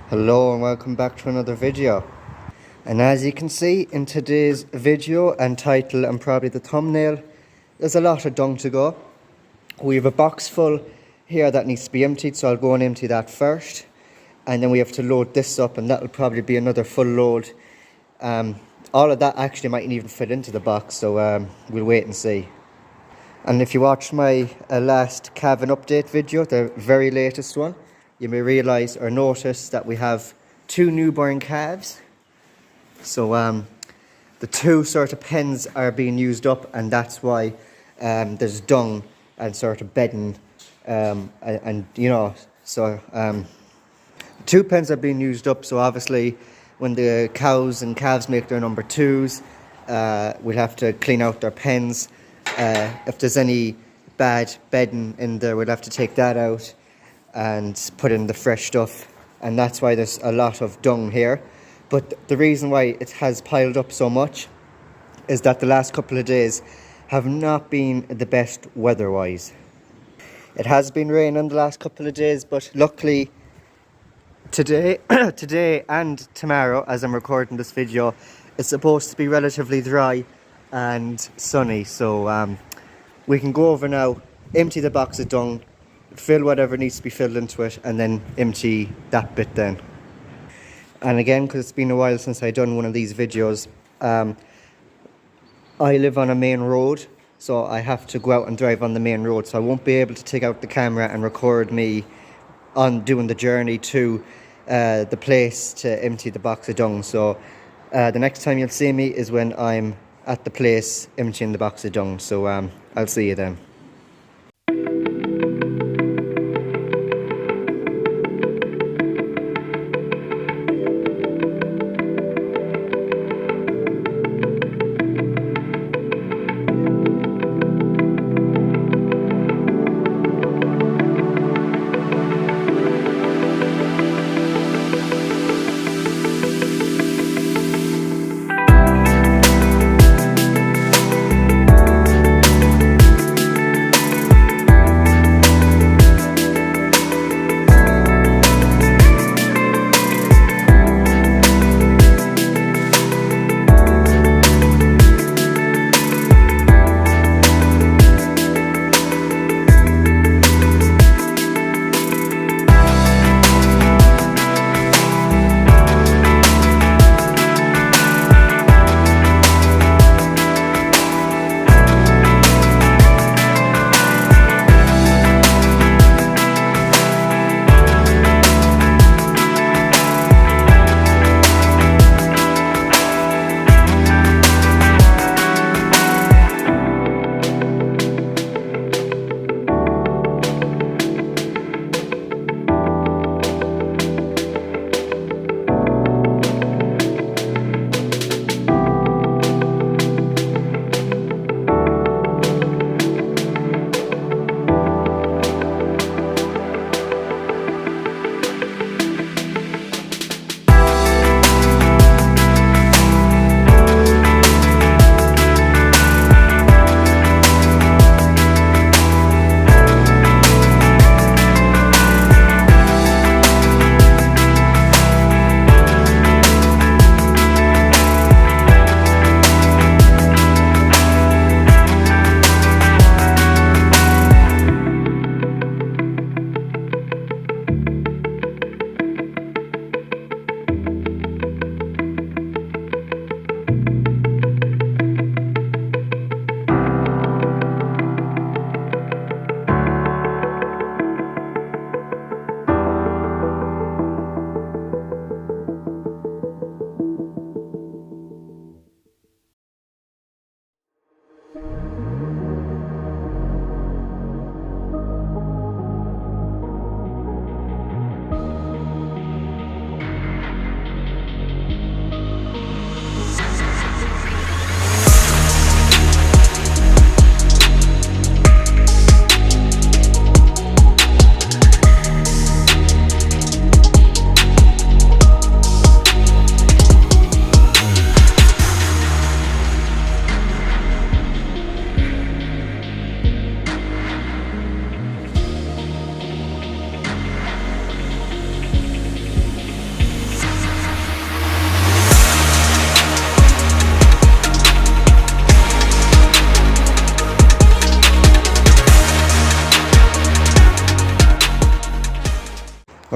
Hello and welcome back to another video. And as you can see in today's video and title and probably the thumbnail, there's a lot of dung to go. We have a box full here that needs to be emptied, so I'll go and empty that first. And then we have to load this up, and that'll probably be another full load. All of that actually mightn't even fit into the box, so we'll wait and see. And if you watched my last calving update video, the very latest one, you may realise or notice that we have 2 newborn calves. So the 2 sort of pens are being used up, and that's why there's dung and sort of bedding and you know, so 2 pens are being used up. So obviously when the cows and calves make their number 2s, we'll have to clean out their pens. If there's any bad bedding in there, we'll have to take that out and put in the fresh stuff, and that's why there's a lot of dung here. But the reason why it has piled up so much is that the last couple of days have not been the best weather-wise. It has been raining the last couple of days, but luckily today and tomorrow, as I'm recording this video, it's supposed to be relatively dry and sunny, so we can go over now, empty the box of dung, fill whatever needs to be filled into it, and then empty that bit then. And again, because it's been a while since I've done one of these videos, I live on a main road, so I have to go out and drive on the main road, so I won't be able to take out the camera and record me on doing the journey to the place to empty the box of dung. So the next time you'll see me is when I'm at the place emptying the box of dung, so I'll see you then.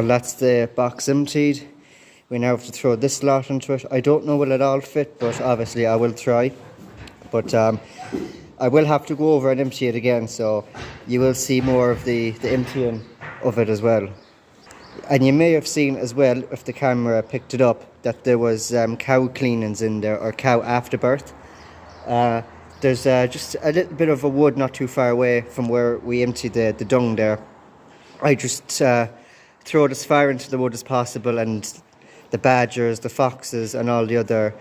Well, that's the box emptied. We now have to throw this lot into it. I don't know will it all fit, but obviously I will try. But I will have to go over and empty it again, so you will see more of the emptying of it as well. And you may have seen as well, if the camera picked it up, that there was cow cleanings in there, or cow afterbirth. There's just a little bit of a wood not too far away from where we emptied the dung there. I just throw it as far into the wood as possible, and the badgers, the foxes and all the other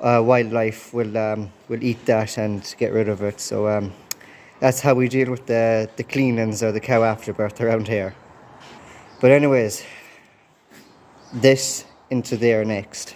wildlife will eat that and get rid of it. So that's how we deal with the cleanings or the cow afterbirth around here. But anyways, this into there next.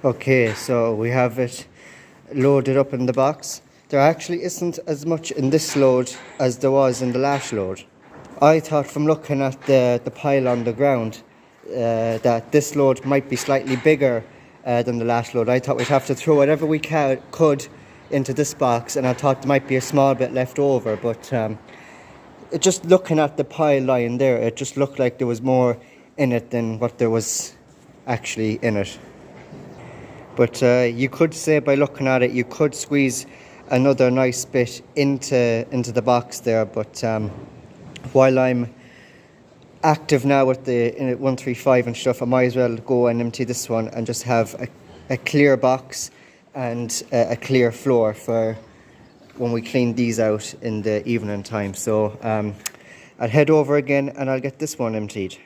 Okay, so we have it loaded up in the box. There actually isn't as much in this load as there was in the last load. I thought from looking at the pile on the ground that this load might be slightly bigger than the last load. I thought we'd have to throw whatever we could into this box, and I thought there might be a small bit left over, but just looking at the pile lying there, it just looked like there was more in it than what there was actually in it. But you could say by looking at it, you could squeeze another nice bit into the box there. But while I'm active now with the 135 and stuff, I might as well go and empty this one and just have a clear box and a clear floor for when we clean these out in the evening time. So I'll head over again and I'll get this one emptied.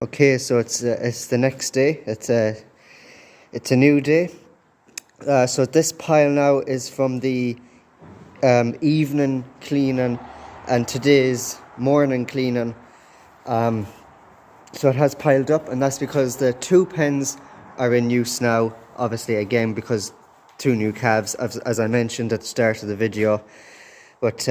Okay, so it's the next day. It's a new day. So this pile now is from the evening cleaning and today's morning cleaning. So it has piled up, and that's because the 2 pens are in use now. Obviously, again, because 2 new calves, as I mentioned at the start of the video. But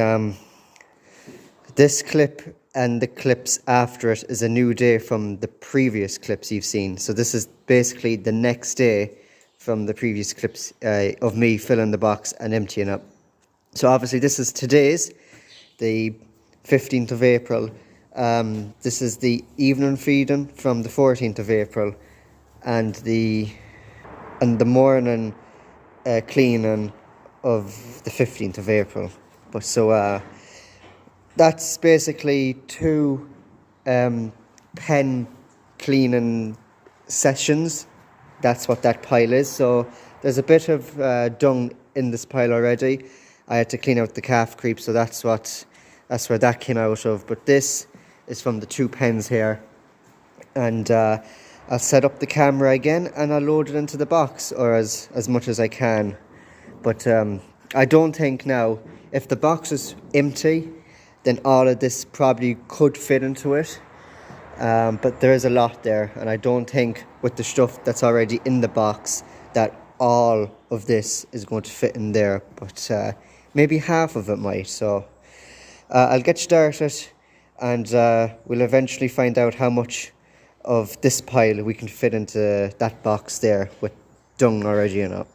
this clip and the clips after it is a new day from the previous clips you've seen. So this is basically the next day from the previous clips of me filling the box and emptying up. So obviously this is today's, the 15th of April. This is the evening feeding from the 14th of April, and the morning cleaning of the 15th of April. But so that's basically 2 pen cleaning sessions. That's what that pile is. So there's a bit of dung in this pile already. I had to clean out the calf creep, so that's where that came out of. But this is from the 2 pens here, and I'll set up the camera again and I'll load it into the box, or as much as I can. But I don't think now, if the box is empty, then all of this probably could fit into it. But there is a lot there, and I don't think with the stuff that's already in the box that all of this is going to fit in there. But maybe half of it might. So I'll get started, and we'll eventually find out how much of this pile we can fit into that box there with dung already in it.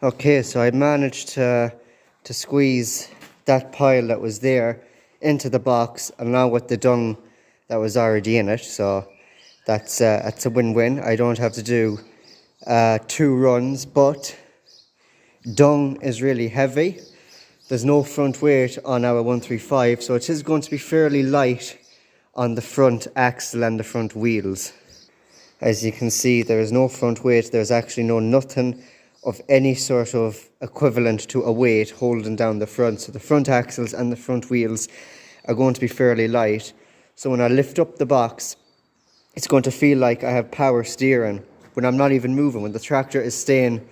Okay, so I managed to squeeze that pile that was there into the box, along with the dung that was already in it. So that's a win-win. I don't have to do 2 runs, but dung is really heavy. There's no front weight on our 135, so it is going to be fairly light on the front axle and the front wheels. As you can see, there is no front weight. There's actually nothing of any sort of equivalent to a weight holding down the front. So the front axles and the front wheels are going to be fairly light. So when I lift up the box, it's going to feel like I have power steering when I'm not even moving. When the tractor is staying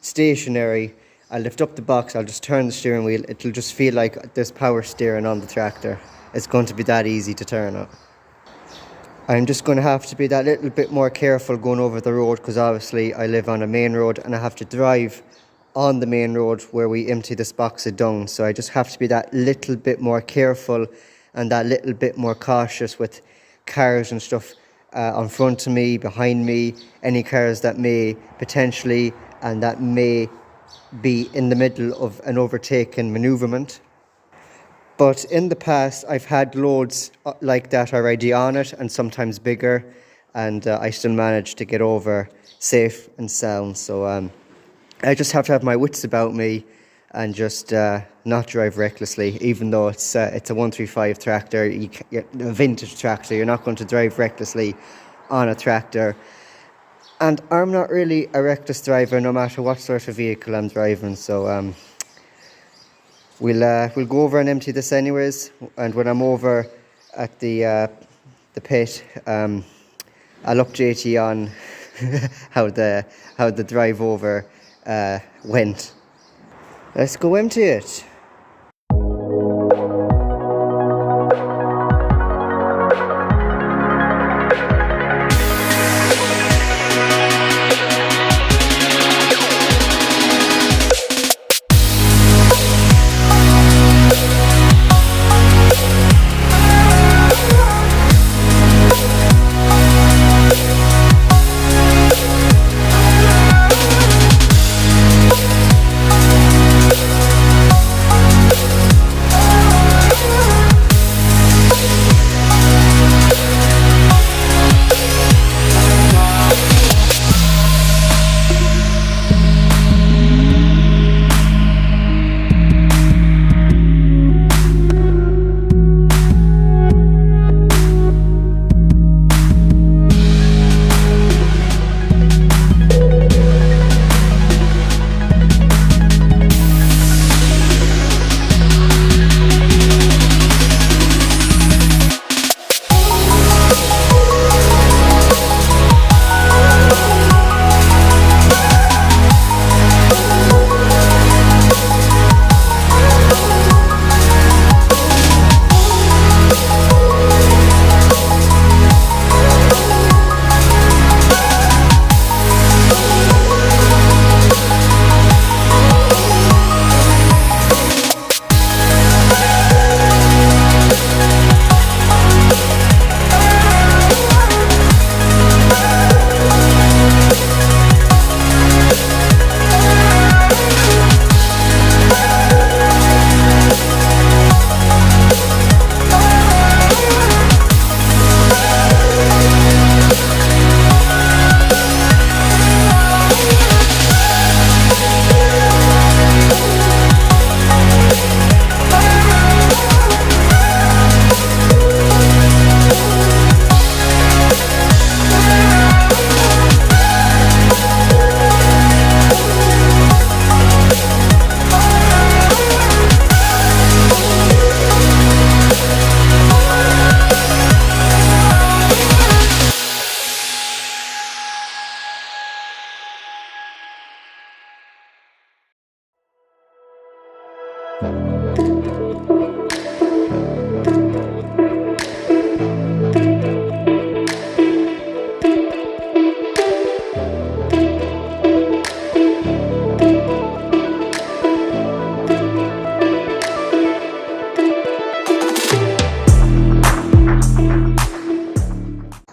stationary, I lift up the box, I'll just turn the steering wheel. It'll just feel like there's power steering on the tractor. It's going to be that easy to turn it. I'm just going to have to be that little bit more careful going over the road, because obviously I live on a main road and I have to drive on the main road where we empty this box of dung. So I just have to be that little bit more careful and that little bit more cautious with cars and stuff on front of me, behind me, any cars that may potentially and that may be in the middle of an overtaken manoeuvrement. But in the past, I've had loads like that already on it, and sometimes bigger, and I still managed to get over safe and sound. So I just have to have my wits about me and just not drive recklessly, even though it's a 135 tractor, a vintage tractor. You're not going to drive recklessly on a tractor. And I'm not really a reckless driver, no matter what sort of vehicle I'm driving. So we'll go over and empty this anyways. And when I'm over at the pit, I'll update you on how the drive over went. Let's go empty it.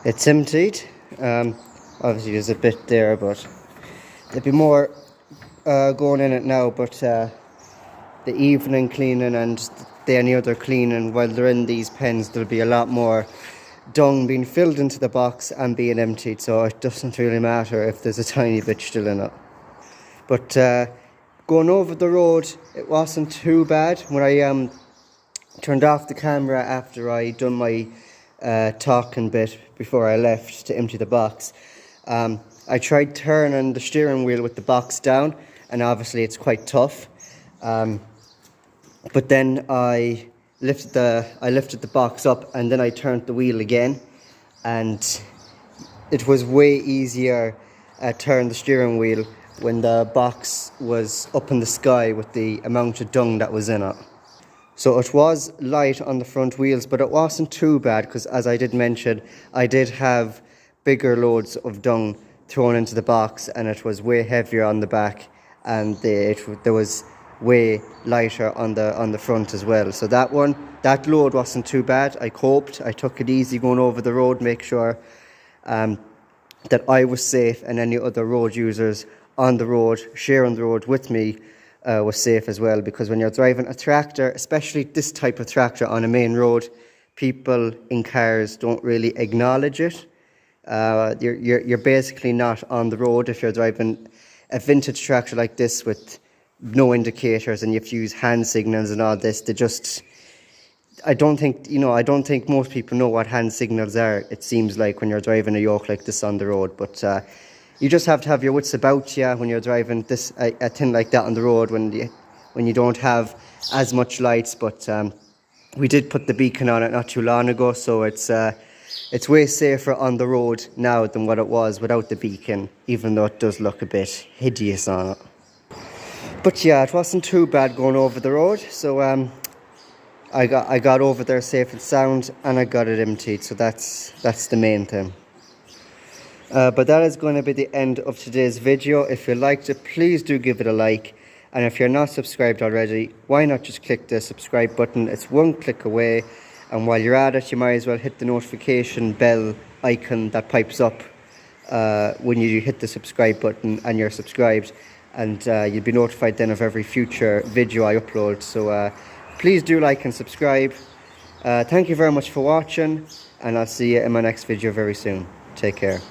It's emptied. Obviously there's a bit there, but there'd be more going in it now, but the evening cleaning and any other cleaning, while they're in these pens, there'll be a lot more dung being filled into the box and being emptied, so it doesn't really matter if there's a tiny bit still in it. But going over the road, it wasn't too bad. When I turned off the camera after I done my talking bit before I left to empty the box, I tried turning the steering wheel with the box down, and obviously it's quite tough. But then I lifted the box up, and then I turned the wheel again, and it was way easier turn the steering wheel when the box was up in the sky with the amount of dung that was in it. So it was light on the front wheels, but it wasn't too bad, because as I did mention, I did have bigger loads of dung thrown into the box, and it was way heavier on the back, and there was way lighter on the front as well. So that load wasn't too bad. I coped. I took it easy going over the road, make sure that I was safe, and any other road users on the road, sharing the road with me, was safe as well. Because when you're driving a tractor, especially this type of tractor on a main road, people in cars don't really acknowledge it. You're basically not on the road if you're driving a vintage tractor like this with no indicators, and you have to use hand signals and all this. I don't think most people know what hand signals are, it seems like, when you're driving a yoke like this on the road. But you just have to have your wits about you when you're driving a thing like that on the road, when you don't have as much lights. But we did put the beacon on it not too long ago, so it's way safer on the road now than what it was without the beacon, even though it does look a bit hideous on it. But yeah, it wasn't too bad going over the road. So I got over there safe and sound, and I got it emptied. So that's the main thing. But that is going to be the end of today's video. If you liked it, please do give it a like. And if you're not subscribed already, why not just click the subscribe button? It's one click away. And while you're at it, you might as well hit the notification bell icon that pipes up when you hit the subscribe button and you're subscribed. And you'll be notified then of every future video I upload. So please do like and subscribe. Thank you very much for watching, and I'll see you in my next video very soon. Take care.